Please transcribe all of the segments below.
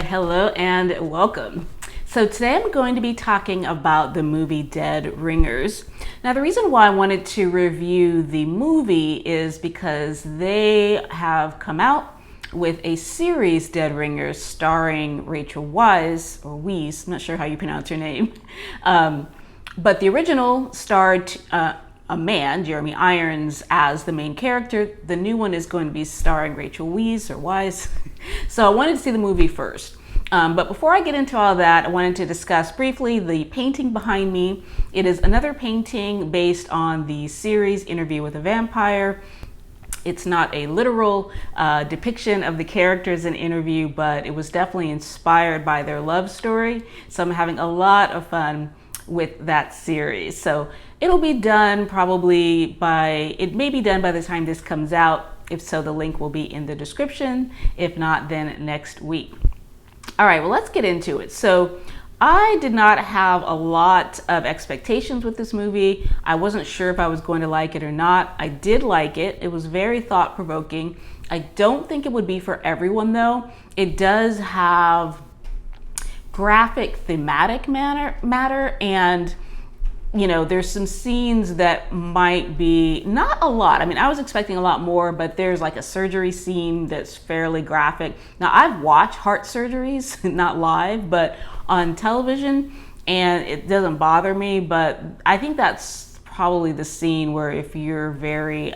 hello and welcome. So today I'm going to be talking about the movie Dead Ringers. Now the reason why I wanted to review the movie is because they have come out with a series, Dead Ringers, starring Rachel Weisz, or Weisz, I'm not sure how you pronounce her name. But the original starred a man, Jeremy Irons, as the main character. The new one is going to be starring Rachel Weisz, or Weisz. So I wanted to see the movie first. But before I get into all that, I wanted to discuss briefly the painting behind me. It is another painting based on the series Interview with a Vampire. It's not a literal depiction of the characters in Interview, but it was definitely inspired by their love story. So I'm having a lot of fun with that series. So it'll be done it may be done by the time this comes out. If so, the link will be in the description. If not, then next week. All right, well, let's get into it. So I did not have a lot of expectations with this movie. I wasn't sure if I was going to like it or not. I did like it. It was very thought-provoking. I don't think it would be for everyone, though. It does have graphic thematic matter, and there's some scenes that might be not a lot. I mean, I was expecting a lot more, but there's like a surgery scene that's fairly graphic. Now, I've watched heart surgeries, not live, but on television, and it doesn't bother me. But I think that's probably the scene where if you're very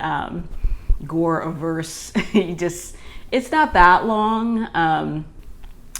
gore averse, it's not that long,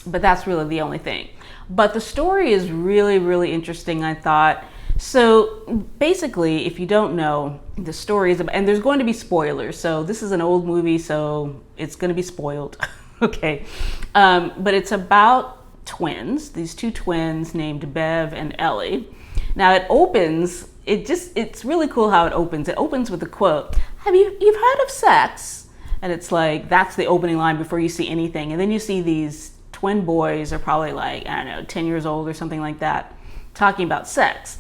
but that's really the only thing. But the story is really, really interesting, I thought. So basically, if you don't know, the story is about, and there's going to be spoilers. So this is an old movie, so it's going to be spoiled. Okay. But it's about twins, these two twins named Bev and Ellie. Now it's really cool how it opens. It opens with a quote, you've heard of sex? And it's like, that's the opening line before you see anything. And then you see these twin boys are probably like, 10 years old or something like that, talking about sex.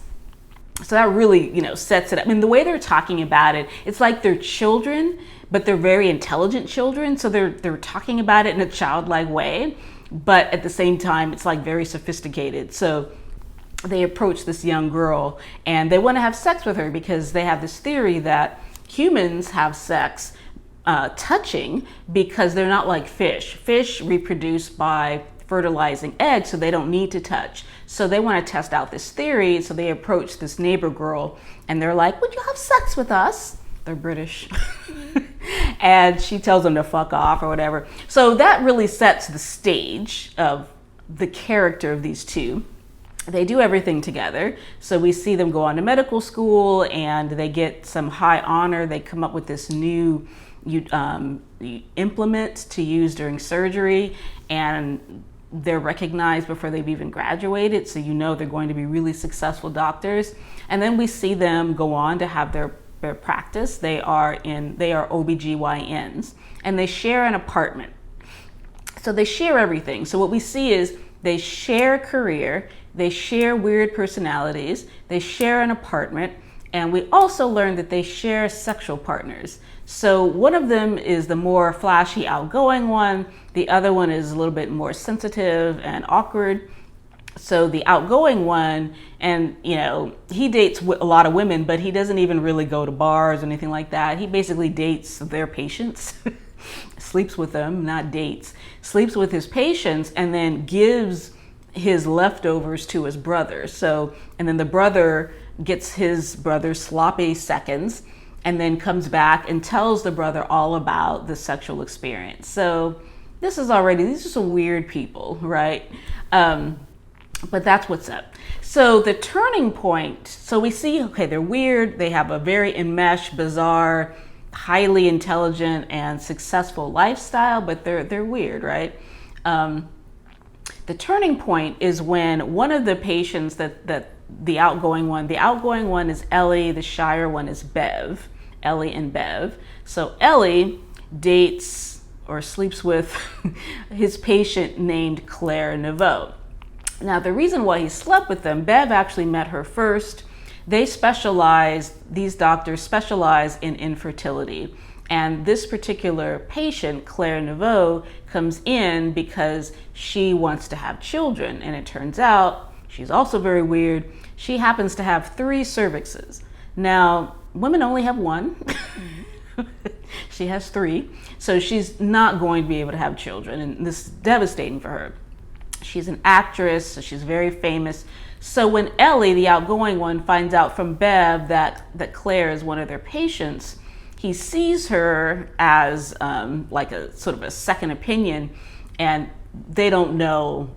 So that really, sets it up. I mean, the way they're talking about it, it's like they're children, but they're very intelligent children. So they're talking about it in a childlike way, but at the same time, it's like very sophisticated. So they approach this young girl and they want to have sex with her because they have this theory that humans have sex touching because they're not like fish. Fish reproduce by fertilizing eggs, so they don't need to touch. So they want to test out this theory. So they approach this neighbor girl and they're like, would you have sex with us? They're British. And she tells them to fuck off or whatever. So that really sets the stage of the character of these two. They do everything together. So we see them go on to medical school and they get some high honor. They come up with this new implement to use during surgery, and they're recognized before they've even graduated. So they're going to be really successful doctors. And then we see them go on to have their practice. They are OBGYNs, and they share an apartment. So they share everything. So what we see is they share a career, they share weird personalities, they share an apartment, and we also learn that they share sexual partners. So one of them is the more flashy, outgoing one. The other one is a little bit more sensitive and awkward. So the outgoing one, and he dates a lot of women, but he doesn't even really go to bars or anything like that. He basically dates their patients, sleeps with them, not dates, sleeps with his patients, and then gives his leftovers to his brother. And then the brother gets his brother's sloppy seconds and then comes back and tells the brother all about the sexual experience. So these are some weird people, right? But that's what's up. So the turning point, so we see, okay, they're weird. They have a very enmeshed, bizarre, highly intelligent and successful lifestyle, but they're weird, right? The turning point is when one of the patients the outgoing one is Ellie, the Shire one is Bev, Ellie and Bev. So Ellie dates or sleeps with his patient named Claire Neveu. Now, the reason why he slept with them, Bev actually met her first. These doctors specialize in infertility. And this particular patient, Claire Neveu, comes in because she wants to have children. And it turns out she's also very weird. She happens to have 3 cervixes. Now, women only have one. She has 3. So she's not going to be able to have children. And this is devastating for her. She's an actress, so she's very famous. So when Ellie, the outgoing one, finds out from Bev that Claire is one of their patients, he sees her as like a sort of a second opinion, and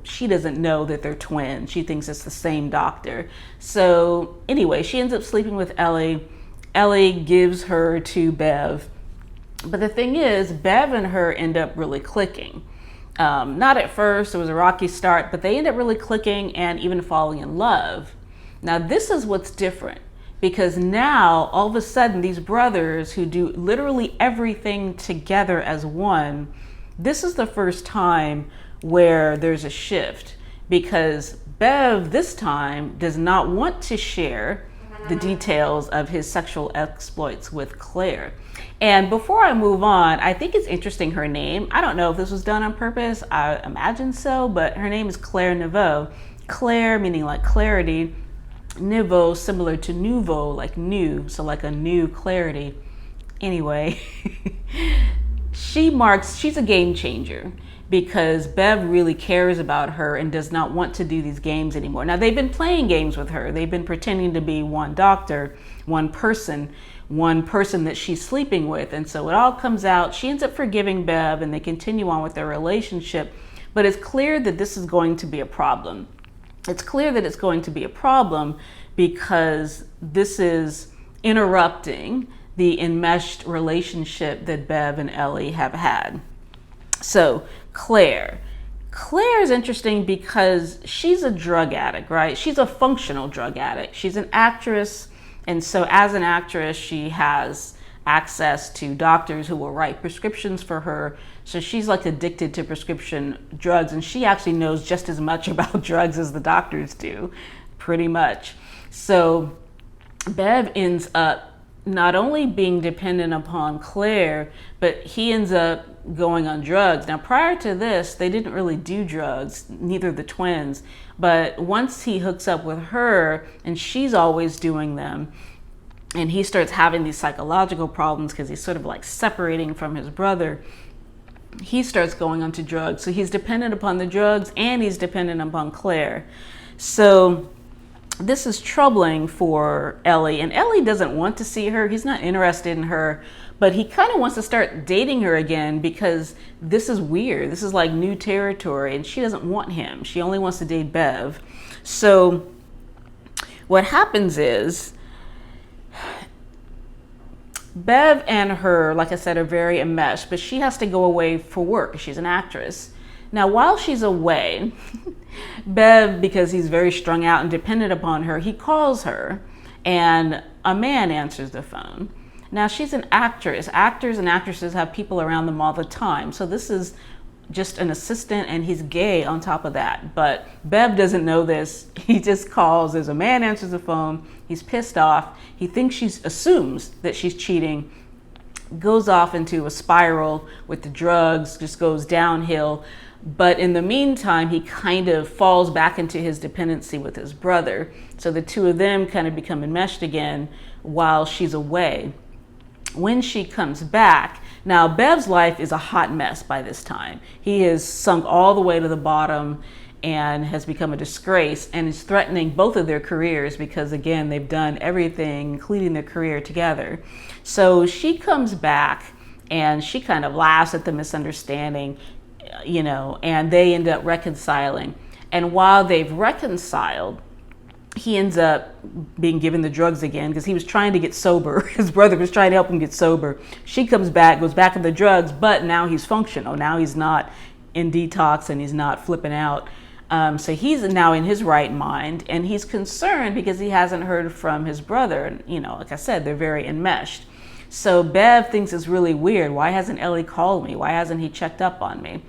she doesn't know that they're twins. She thinks it's the same doctor. So anyway, she ends up sleeping with Ellie. Ellie gives her to Bev. But the thing is, Bev and her end up really clicking. Not at first, it was a rocky start, but they end up really clicking and even falling in love. Now, this is what's different, because now all of a sudden these brothers who do literally everything together as one, this is the first time where there's a shift, because Bev this time does not want to share the details of his sexual exploits with Claire. And before I move on, I think it's interesting, her name. I don't know if this was done on purpose. I imagine so, but her name is Claire Neveu. Claire meaning like clarity. Neveu similar to nouveau, like new, so like a new clarity. Anyway, she's a game changer because Bev really cares about her and does not want to do these games anymore. Now, they've been playing games with her. They've been pretending to be one doctor, one person that she's sleeping with. And so it all comes out. She ends up forgiving Bev and they continue on with their relationship. But it's clear that this is going to be a problem. It's clear that it's going to be a problem because this is interrupting the enmeshed relationship that Bev and Ellie have had. So Claire is interesting because she's a drug addict, right? She's a functional drug addict. She's an actress. And so as an actress, she has access to doctors who will write prescriptions for her. So she's like addicted to prescription drugs, and she actually knows just as much about drugs as the doctors do, pretty much. So Bev ends up not only being dependent upon Claire, but he ends up going on drugs. Now, prior to this, they didn't really do drugs, neither the twins. But once he hooks up with her, and she's always doing them, and he starts having these psychological problems because he's sort of like separating from his brother, he starts going onto drugs. So he's dependent upon the drugs and he's dependent upon Claire. So this is troubling for Ellie, and Ellie doesn't want to see her. He's not interested in her, but he kind of wants to start dating her again because this is weird. This is like new territory, and she doesn't want him. She only wants to date Bev. So what happens is Bev and her, like I said, are very enmeshed, but she has to go away for work. She's an actress. Now, while she's away, Bev, because he's very strung out and dependent upon her, he calls her and a man answers the phone. Now, she's an actress. Actors and actresses have people around them all the time. So this is just an assistant, and he's gay on top of that. But Bev doesn't know this. He just calls. There's a man answers the phone. He's pissed off. He thinks assumes that she's cheating, goes off into a spiral with the drugs, just goes downhill. But in the meantime, he kind of falls back into his dependency with his brother. So the two of them kind of become enmeshed again while she's away. When she comes back, now Bev's life is a hot mess by this time. He has sunk all the way to the bottom and has become a disgrace and is threatening both of their careers because, again, they've done everything, including their career, together. So she comes back and she kind of laughs at the misunderstanding, and they end up reconciling. And while they've reconciled, he ends up being given the drugs again because he was trying to get sober. His brother was trying to help him get sober. She comes back, goes back on the drugs, but now he's functional. Now he's not in detox and he's not flipping out. So he's now in his right mind, and he's concerned because he hasn't heard from his brother. And, like I said, they're very enmeshed. So Bev thinks it's really weird. Why hasn't Ellie called me? Why hasn't he checked up on me?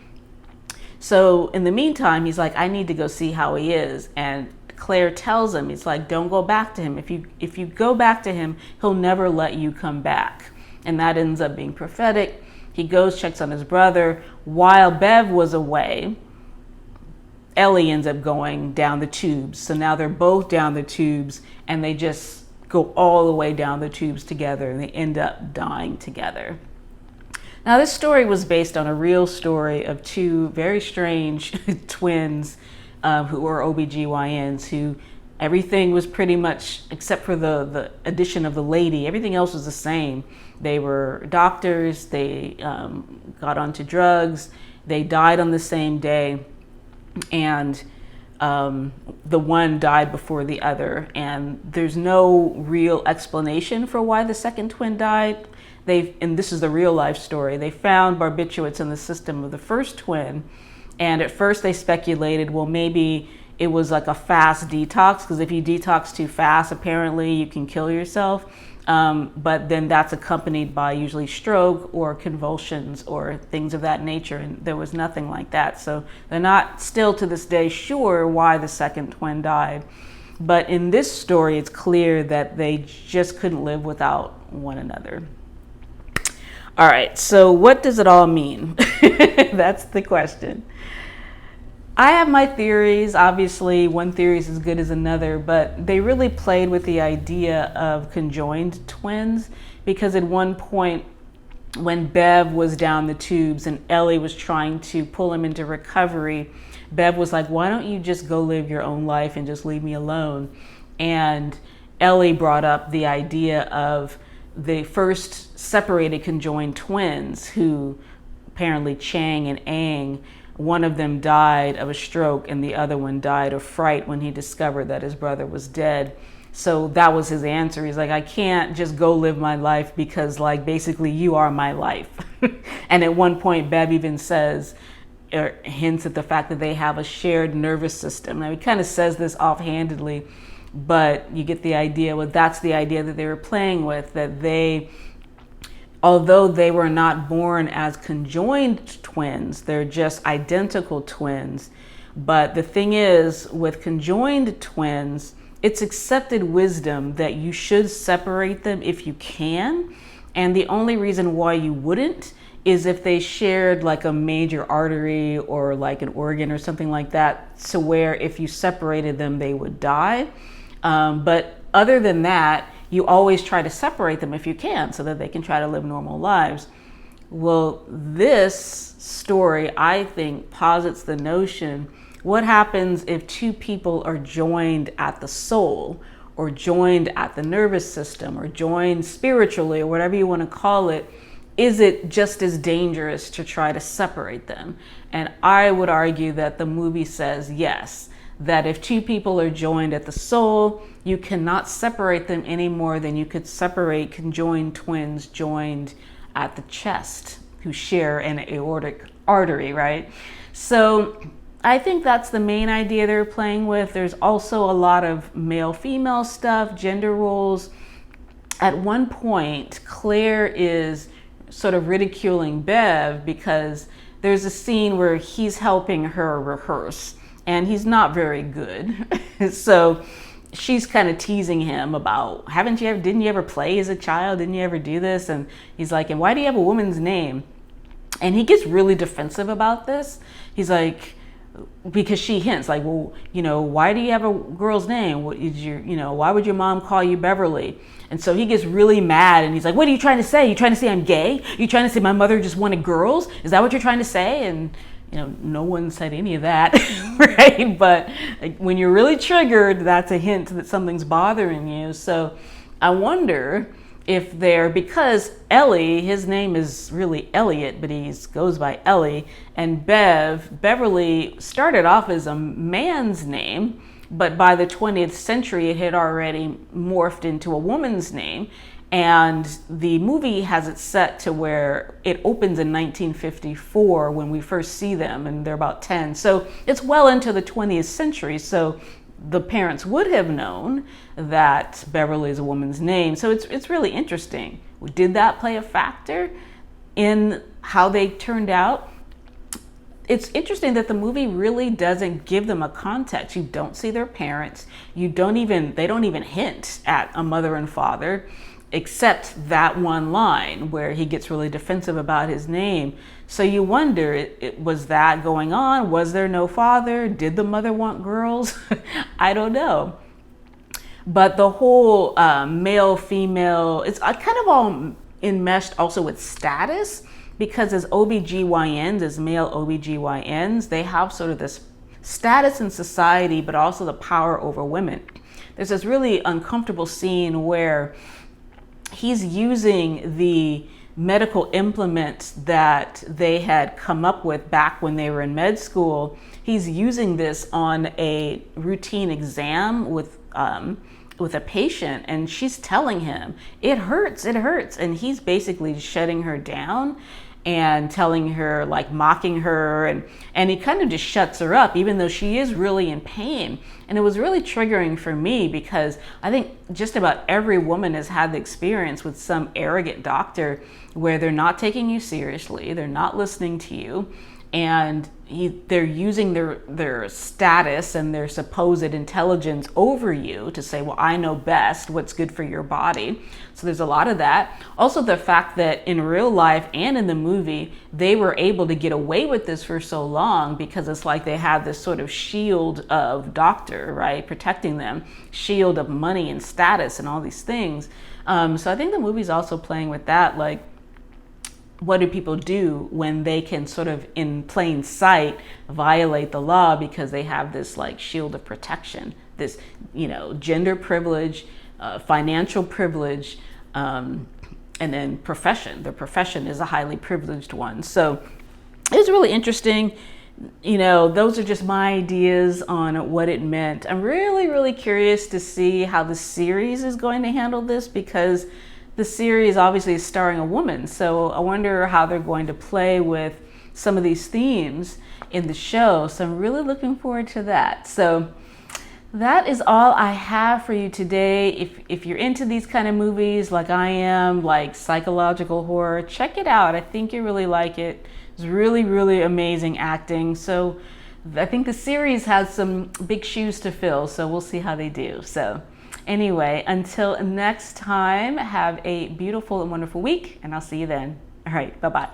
So in the meantime, he's like, I need to go see how he is. And Claire tells him, it's like, don't go back to him. If you go back to him, he'll never let you come back. and that ends up being prophetic. He goes, checks on his brother. While Bev was away, Ellie ends up going down the tubes. So now they're both down the tubes, and they just go all the way down the tubes together, and they end up dying together. Now, this story was based on a real story of two very strange twins who were OBGYNs, who everything was pretty much, except for the addition of the lady, everything else was the same. They were doctors, they got onto drugs, they died on the same day, and the one died before the other. And there's no real explanation for why the second twin died. And this is the real life story, they found barbiturates in the system of the first twin. And at first they speculated, well, maybe it was like a fast detox, because if you detox too fast, apparently you can kill yourself. But then that's accompanied by usually stroke or convulsions or things of that nature. And there was nothing like that. So they're not still to this day sure why the second twin died. But in this story, it's clear that they just couldn't live without one another. All right, so what does it all mean? That's the question. I have my theories. Obviously, one theory is as good as another, but they really played with the idea of conjoined twins, because at one point when Bev was down the tubes and Ellie was trying to pull him into recovery, Bev was like, why don't you just go live your own life and just leave me alone? And Ellie brought up the idea of the first separated conjoined twins, who apparently Chang and Aang, one of them died of a stroke and the other one died of fright when he discovered that his brother was dead. So that was his answer. He's like, I can't just go live my life because, like, basically you are my life. And at one point, Bev even says, or hints at the fact that they have a shared nervous system. Now, he kind of says this offhandedly, but you get the idea. Well, that's the idea that they were playing with, that they, although they were not born as conjoined twins, they're just identical twins. But the thing is, with conjoined twins, it's accepted wisdom that you should separate them if you can. And the only reason why you wouldn't is if they shared like a major artery or like an organ or something like that, to where if you separated them, they would die. But other than that, you always try to separate them if you can, so that they can try to live normal lives. Well, this story, I think, posits the notion, what happens if two people are joined at the soul, or joined at the nervous system, or joined spiritually, or whatever you want to call it? Is it just as dangerous to try to separate them? And I would argue that the movie says yes, that if two people are joined at the soul, you cannot separate them any more than you could separate conjoined twins joined at the chest, who share an aortic artery, right? So I think that's the main idea they're playing with. There's also a lot of male-female stuff, gender roles. At one point, Claire is sort of ridiculing Bev because there's a scene where he's helping her rehearse, and he's not very good. So she's kind of teasing him about, didn't you ever play as a child? Didn't you ever do this? And he's like, and why do you have a woman's name? And he gets really defensive about this. He's like, because she hints like, well, why do you have a girl's name? What is why would your mom call you Beverly? And so he gets really mad and he's like, what are you trying to say? You trying to say I'm gay? You trying to say my mother just wanted girls? Is that what you're trying to say? And no one said any of that, right? But when you're really triggered, that's a hint that something's bothering you. So I wonder if because Ellie, his name is really Elliot, but he goes by Ellie, and Beverly started off as a man's name, but by the 20th century, it had already morphed into a woman's name. And the movie has it set to where it opens in 1954 when we first see them, and they're about 10. So it's well into the 20th century. So the parents would have known that Beverly is a woman's name. So it's really interesting. Did that play a factor in how they turned out? It's interesting that the movie really doesn't give them a context. You don't see their parents. They don't even hint at a mother and father. except that one line where he gets really defensive about his name. So you wonder, was that going on? Was there no father? Did the mother want girls? I don't know. But the whole male, female, it's kind of all enmeshed also with status, because as OBGYNs, as male OBGYNs, they have sort of this status in society, but also the power over women. There's this really uncomfortable scene where he's using the medical implements that they had come up with back when they were in med school. He's using this on a routine exam with a patient, and she's telling him, it hurts, and he's basically shutting her down and telling her, like, mocking her, and he kind of just shuts her up, even though she is really in pain. And it was really triggering for me, because I think just about every woman has had the experience with some arrogant doctor where they're not taking you seriously, they're not listening to you, and they're using their status and their supposed intelligence over you to say, well, I know best what's good for your body. So there's a lot of that. Also, the fact that in real life and in the movie, they were able to get away with this for so long because it's like they had this sort of shield of doctor, right, protecting them, shield of money and status and all these things. So I think the movie's also playing with that, like, what do people do when they can sort of in plain sight violate the law because they have this like shield of protection, this, gender privilege, financial privilege, and then profession. Their profession is a highly privileged one. So it's really interesting. Those are just my ideas on what it meant. I'm really, really curious to see how the series is going to handle this, because the series obviously is starring a woman. So I wonder how they're going to play with some of these themes in the show. So I'm really looking forward to that. So that is all I have for you today. If you're into these kind of movies like I am, like psychological horror, check it out. I think you really like it. It's really, really amazing acting. So I think the series has some big shoes to fill. So we'll see how they do. So anyway, until next time, have a beautiful and wonderful week, and I'll see you then. All right, bye-bye.